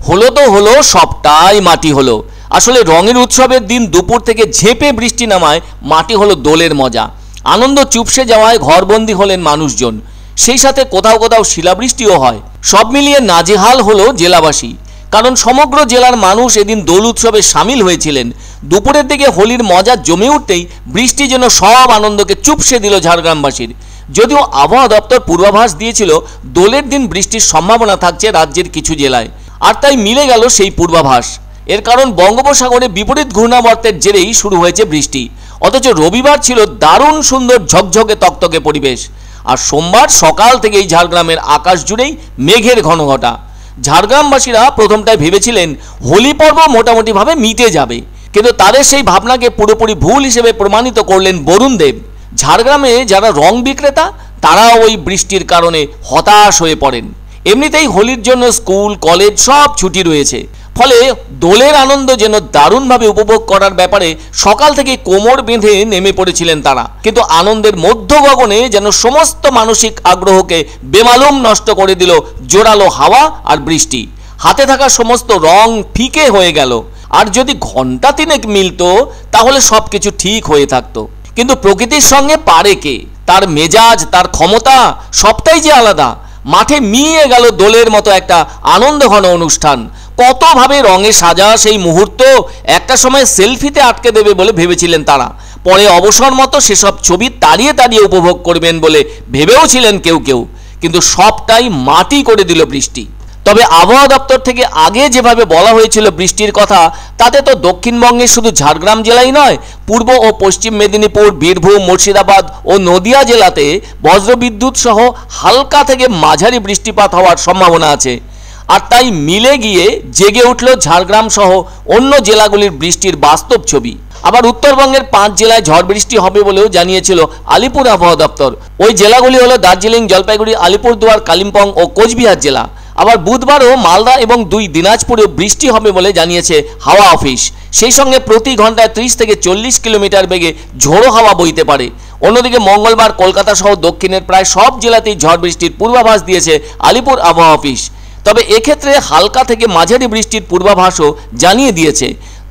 হলো তো হলো, সবটাই মাটি হলো। আসলে রঙের উৎসবের দিন দুপুর থেকে ঝেঁপে বৃষ্টি নামায় মাটি হলো দোলের মজা। আনন্দ চুপসে যাওয়ায় ঘরবন্দি হলেন মানুষজন, সেই সাথে কোথাও কোথাও শিলাবৃষ্টিও হয়। সব মিলিয়ে নাজেহাল হলো জেলাবাসী, কারণ সমগ্র জেলার মানুষ এদিন দোল উৎসবে সামিল হয়েছিলেন। দুপুরের দিকে হোলির মজা জমে উঠতেই বৃষ্টি যেন সব আনন্দকে চুপসে দিল ঝাড়গ্রামবাসীর। যদিও আবহাওয়া দপ্তর পূর্বাভাস দিয়েছিল দোলের দিন বৃষ্টির সম্ভাবনা থাকছে রাজ্যের কিছু জেলায়, আর তাই মিলে গেল সেই পূর্বাভাস। এর কারণ বঙ্গোপসাগরে বিপরীত ঘূর্ণাবর্তের জেরেই শুরু হয়েছে বৃষ্টি। অথচ রবিবার ছিল দারুণ সুন্দর ঝকঝকে তকতকে পরিবেশ, আর সোমবার সকাল থেকেই ঝাড়গ্রামের আকাশ জুড়েই মেঘের ঘনঘটা। ঝাড়গ্রামবাসীরা প্রথমটায় ভেবেছিলেন হোলি পর্ব মোটামুটিভাবে মিটে যাবে, কিন্তু তাদের সেই ভাবনাকে পুরোপুরি ভুল হিসেবে প্রমাণিত করলেন বরুণ দেব। ঝাড়গ্রামে যারা রং বিক্রেতা তারা ওই বৃষ্টির কারণে হতাশ হয়ে পড়েন। এমনিতেই হোলির জন্য স্কুল কলেজ সব ছুটি রয়েছে, ফলে দোলের আনন্দ যেন দারুণভাবে উপভোগ করার ব্যাপারে সকাল থেকে কোমর বেঁধে নেমে পড়েছিলেন তারা। কিন্তু আনন্দের মধ্য গগনে যেন সমস্ত মানসিক আগ্রহকে বেমালুম নষ্ট করে দিল জোরালো হাওয়া আর বৃষ্টি। হাতে থাকা সমস্ত রং ফিকে হয়ে গেল, আর যদি ঘন্টা তিনেক মিলতো তাহলে সব কিছু ঠিক হয়ে থাকতো। কিন্তু প্রকৃতির সঙ্গে পারে কে? তার মেজাজ, তার ক্ষমতা সবটাই যে আলাদা। মাঠে মিয়ে গেল দোলের মতো একটা আনন্দঘন অনুষ্ঠান। কতভাবে রঙে সাজা সেই মুহূর্ত একটা সময় সেলফিতে আটকে দেবে বলে ভেবেছিলেন তারা। পরে অবসর মতো সেসব ছবি তাড়িয়ে তাড়িয়ে উপভোগ করবেন বলে ভেবেও ছিলেন কেউ কেউ, কিন্তু সবটাই মাটি করে দিল বৃষ্টি। তবে আবহাওয়া দপ্তর থেকে আগে যেভাবে বলা হয়েছিল বৃষ্টির কথা, তাতে তো দক্ষিণবঙ্গের শুধু ঝাড়গ্রাম জেলাই নয়, পূর্ব ও পশ্চিম মেদিনীপুর, বীরভূম, মুর্শিদাবাদ ও নদিয়া জেলাতে বজ্রবিদ্যুৎ সহ হালকা থেকে মাঝারি বৃষ্টিপাত হওয়ার সম্ভাবনা আছে। আর তাই মিলে গিয়ে জেগে উঠল ঝাড়গ্রাম সহ অন্য জেলাগুলির বৃষ্টির বাস্তব ছবি। আবার উত্তরবঙ্গের 5 জেলায় ঝড় বৃষ্টি হবে বলেও জানিয়েছিল আলিপুর আবহাওয়া দপ্তর। ওই জেলাগুলি হলো দার্জিলিং, জলপাইগুড়ি, আলিপুরদুয়ার, কালিম্পং ও কোচবিহার জেলা। আবার বুধবারও মালদা এবং 2 দিনাজপুরেও বৃষ্টি হবে বলে জানিয়েছে হাওয়া অফিস। সেই সঙ্গে প্রতি ঘন্টায় 30 থেকে 40 কিলোমিটার বেগে ঝোড়ো হাওয়া বইতে পারে। অন্যদিকে মঙ্গলবার কলকাতা সহ দক্ষিণের প্রায় সব জেলাতেই ঝড় বৃষ্টির পূর্বাভাস দিয়েছে আলিপুর আবহাওয়া অফিস। তবে এক্ষেত্রে হালকা থেকে মাঝারি বৃষ্টির পূর্বাভাসও জানিয়ে দিয়েছে।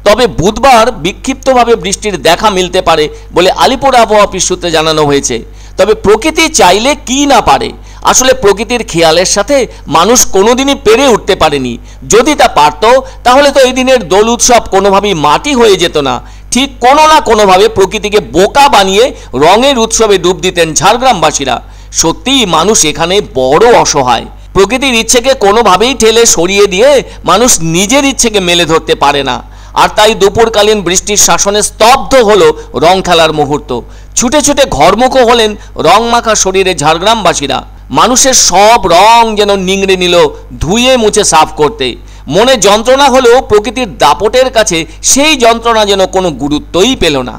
তবে বুধবার বিক্ষিপ্তভাবে বৃষ্টির দেখা মিলতে পারে বলে আলিপুর আবহাওয়া অফিস সূত্রে জানানো হয়েছে। তবে প্রকৃতি চাইলে কি না পারে। আসলে প্রকৃতির খেয়ালের সাথে মানুষ কোনোদিনই পেরে উঠতে পারেনি। যদি তা পারত তাহলে তো এই দিনের দোল উৎসব কোনোভাবেই মাটি হয়ে যেত না। ঠিক কোনো না কোনোভাবে প্রকৃতিকে বোকা বানিয়ে রঙের উৎসবে ডুব দিতেন ঝাড়গ্রামবাসীরা। সত্যিই মানুষ এখানে বড় অসহায়। প্রকৃতির ইচ্ছেকে কোনোভাবেই ঠেলে সরিয়ে দিয়ে মানুষ নিজের ইচ্ছেকে মেলে ধরতে পারে না। আর তাই দুপুরকালীন বৃষ্টির শাসনে স্তব্ধ হলো রং খেলার মুহূর্ত। ছুটে ছুটে ঘরমুখো হলেন রং মাখা শরীরে ঝাড়গ্রামবাসীরা। মানুষের সব রং যেন নিংড়ে নিল ধুয়ে মুছে সাফ করতে। মনে যন্ত্রণা হলেও প্রকৃতির দাপটের কাছে সেই যন্ত্রণা যেন কোনো গুরুত্বই পেল না।